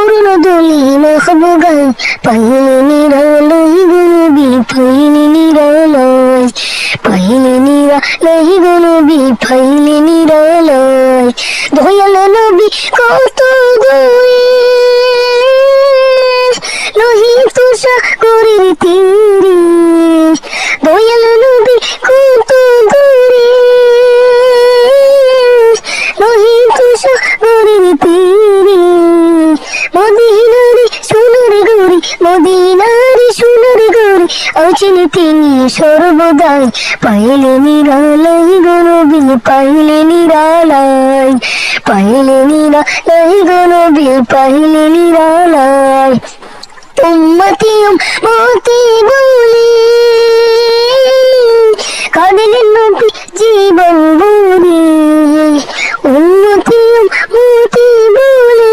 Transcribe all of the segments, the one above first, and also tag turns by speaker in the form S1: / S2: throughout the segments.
S1: চরণ দুলি মাহবুগাই পাইলে নিরালাই গুনবি পাইলে নিরালাই পাইলে নিরালাই গুনবি পাইলে নিরালাই দয়াল নবী কত দূরে লোহিত সাগরের তীরে দয়াল নবী কত দূরে লোহিত সাগরের তীরে মদিনারি সোনার গৌরী মদিনারি সোনার গৌরী আছেন তিনি সর্বদাই পাইলে নিরালাই গনবি পাইলে নিরালাই পাইলে নিরালাই গনবি পাইলে নিরালাই উম্মতি উম্মতি বলে কাঁদিলেন নবী জীবন ভরে উম্মতি উম্মতি বলে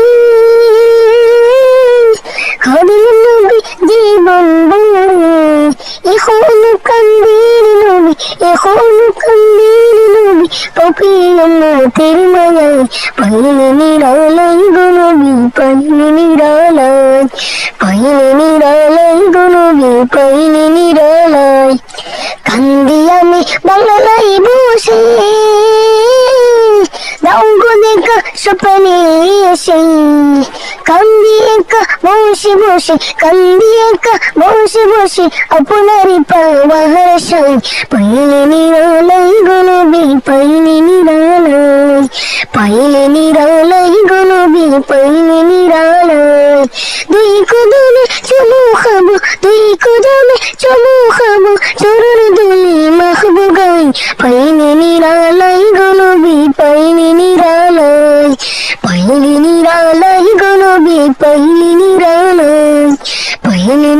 S1: কাঁদিলেন নবী জীবন ভরে এখনো কান্দির নবী এখনো কান্দির নবী পাপি উম্মতের মায়ায় পাইলে নিরালাই গনবি পাইলে নিরালাই পাইলে নিরালাই গনবি পাইলে নিরালাই কান্দি আমি বাংলায় বসে দাও গো দেখা স্বপ্নে এসে কান্দি একা বসে বসে কান্দি একা বসে বসে আপনারই পাওয়ার আশায় পাইলে নিরালাই গনবি পাইলে নিরালাই পাইলে নিরালাই গনবি পাইলে নিরালাই দুই কদমে চুমু খাবো দুই কদমে চুমু খাবো চরণ দুলি মাহবুগাই পাইলে নিরালাই গনবি পাইলে নিরালাই পাইলে নিরালাই গনবি পাইলে নিরালাই পাইলে